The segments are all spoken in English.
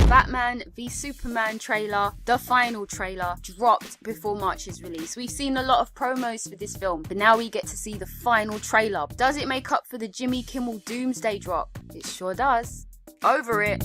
Batman v Superman trailer, the final trailer, dropped before March's release. We've seen a lot of promos for this film, but now we get to see the final trailer. Does it make up for the Jimmy Kimmel Doomsday drop? It sure does. Over it.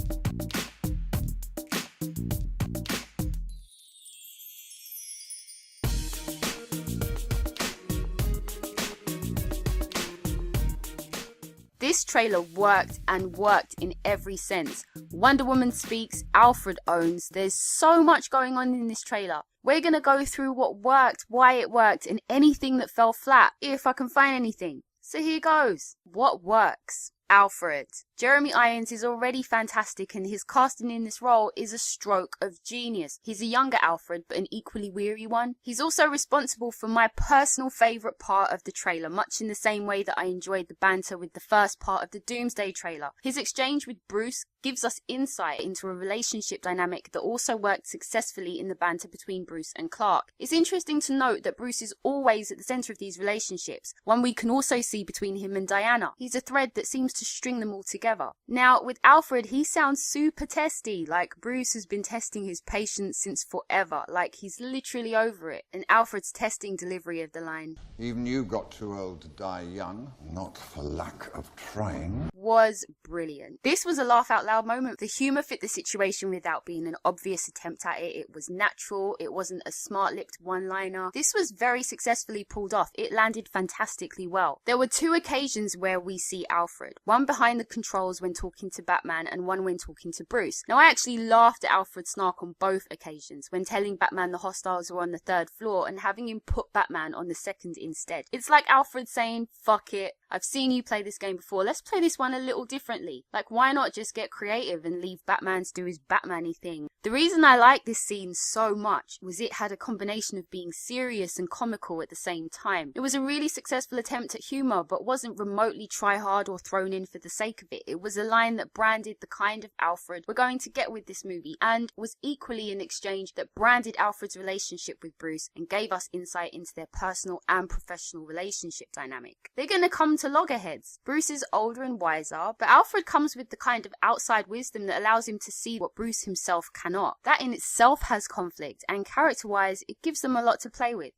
This trailer worked and worked in every sense. Wonder Woman speaks, Alfred owns. There's so much going on in this trailer. We're gonna go through what worked, why it worked, and anything that fell flat, if I can find anything. So here goes. What works? Alfred. Jeremy Irons is already fantastic, and his casting in this role is a stroke of genius. He's a younger Alfred, but an equally weary one. He's also responsible for my personal favourite part of the trailer, much in the same way that I enjoyed the banter with the first part of the Doomsday trailer. His exchange with Bruce gives us insight into a relationship dynamic that also worked successfully in the banter between Bruce and Clark. It's interesting to note that Bruce is always at the centre of these relationships, one we can also see between him and Diana. He's a thread that seems to string them all together. Now, with Alfred, he sounds super testy, like Bruce has been testing his patience since forever, like he's literally over it. And Alfred's testing delivery of the line, "Even you got too old to die young, not for lack of trying," was brilliant. This was a laugh out loud moment. The humour fit the situation without being an obvious attempt at it. It was natural. It wasn't a smart-lipped one-liner. This was very successfully pulled off. It landed fantastically well. There were two occasions where we see Alfred. One behind the controls when talking to Batman, and one when talking to Bruce. Now, I actually laughed at Alfred's snark on both occasions, when telling Batman the hostiles were on the third floor and having him put Batman on the second instead. It's like Alfred saying, fuck it, I've seen you play this game before, let's play this one a little differently. Like, why not just get creative and leave Batman to do his Batman-y thing? The reason I like this scene so much was it had a combination of being serious and comical at the same time. It was a really successful attempt at humour, but wasn't remotely try-hard or thrown in for the sake of it. It was a line that branded the kind of Alfred we're going to get with this movie, and was equally an exchange that branded Alfred's relationship with Bruce and gave us insight into their personal and professional relationship dynamic. They're gonna come to loggerheads. Bruce is older and wiser, but Alfred comes with the kind of outside wisdom that allows him to see what Bruce himself cannot. That in itself has conflict, and character-wise, it gives them a lot to play with.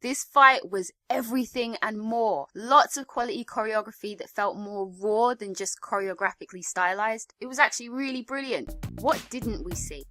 This fight was everything and more. Lots of quality choreography that felt more raw than just choreographically stylized. It was actually really brilliant. What didn't we see?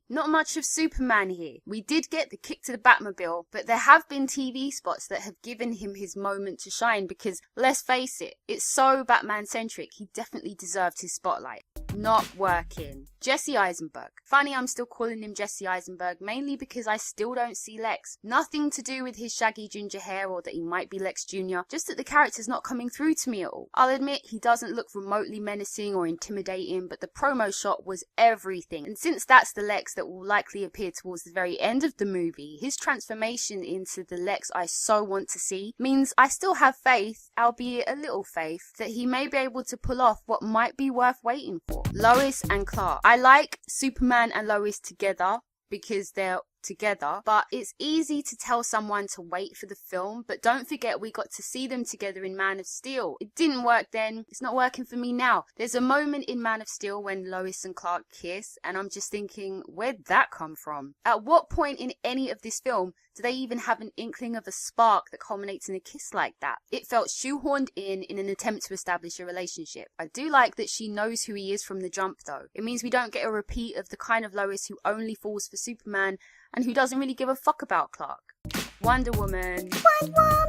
Not much of Superman here. We did get the kick to the Batmobile, but there have been TV spots that have given him his moment to shine because, let's face it, it's so Batman-centric, he definitely deserved his spotlight. Not working. Jesse Eisenberg. Funny I'm still calling him Jesse Eisenberg, mainly because I still don't see Lex. Nothing to do with his shaggy ginger hair or that he might be Lex Jr., just that the character's not coming through to me at all. I'll admit he doesn't look remotely menacing or intimidating, but the promo shot was everything. And since that's the Lex that will likely appear towards the very end of the movie, his transformation into the Lex I so want to see means I still have faith, albeit a little faith, that he may be able to pull off what might be worth waiting for. Lois and Clark. I like Superman and Lois together because they're together, but it's easy to tell someone to wait for the film. But don't forget, we got to see them together in Man of Steel. It didn't work then, it's not working for me now. There's a moment in Man of Steel when Lois and Clark kiss, and I'm just thinking, where'd that come from? At what point in any of this film do they even have an inkling of a spark that culminates in a kiss like that? It felt shoehorned in an attempt to establish a relationship. I do like that she knows who he is from the jump though. It means we don't get a repeat of the kind of Lois who only falls for Superman and who doesn't really give a fuck about Clark. Wonder Woman. Wonder Woman!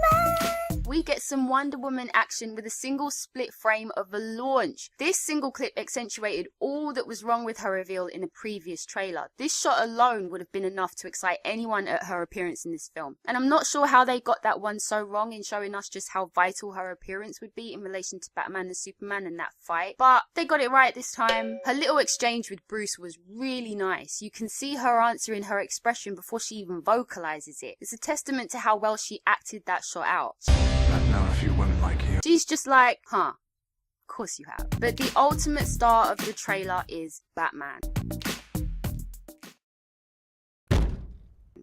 We get some Wonder Woman action with a single split frame of a launch. This single clip accentuated all that was wrong with her reveal in a previous trailer. This shot alone would have been enough to excite anyone at her appearance in this film. And I'm not sure how they got that one so wrong in showing us just how vital her appearance would be in relation to Batman and Superman and that fight. But they got it right this time. Her little exchange with Bruce was really nice. You can see her answer in her expression before she even vocalizes it. It's a testament to how well she acted that shot out. I've known a few women like you. She's just like, huh, of course you have. But the ultimate star of the trailer is Batman.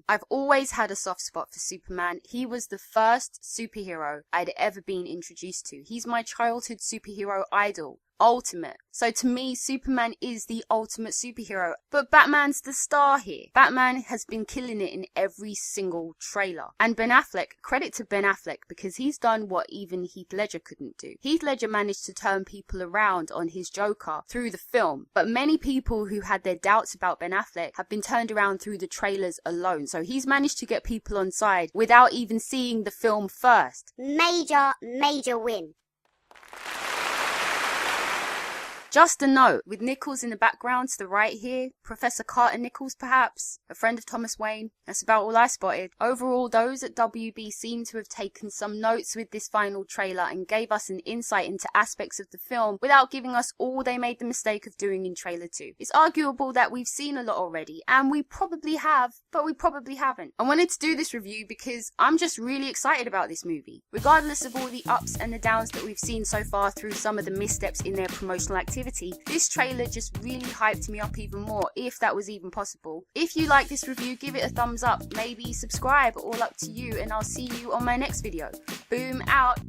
film. I've always had a soft spot for Superman. He was the first superhero I'd ever been introduced to. He's my childhood superhero idol. Ultimate. So to me, Superman is the ultimate superhero. But Batman's the star here. Batman has been killing it in every single trailer. And Ben Affleck, credit to Ben Affleck, because he's done what even Heath Ledger couldn't do. Heath Ledger managed to turn people around on his Joker through the film. But many people who had their doubts about Ben Affleck have been turned around through the trailers alone. So he's managed to get people on side without even seeing the film first. Major win. Just a note, with Nichols in the background to the right here, Professor Carter Nichols perhaps, a friend of Thomas Wayne. That's about all I spotted. Overall, those at WB seem to have taken some notes with this final trailer and gave us an insight into aspects of the film without giving us all they made the mistake of doing in trailer 2. It's arguable that we've seen a lot already, and we probably have, but we probably haven't. I wanted to do this review because I'm just really excited about this movie. Regardless of all the ups and the downs that we've seen so far through some of the missteps in their promotional activity, this trailer just really hyped me up even more, if that was even possible. If you like this review, give it a thumbs up, maybe subscribe, all up to you, and I'll see you on my next video. Boom out.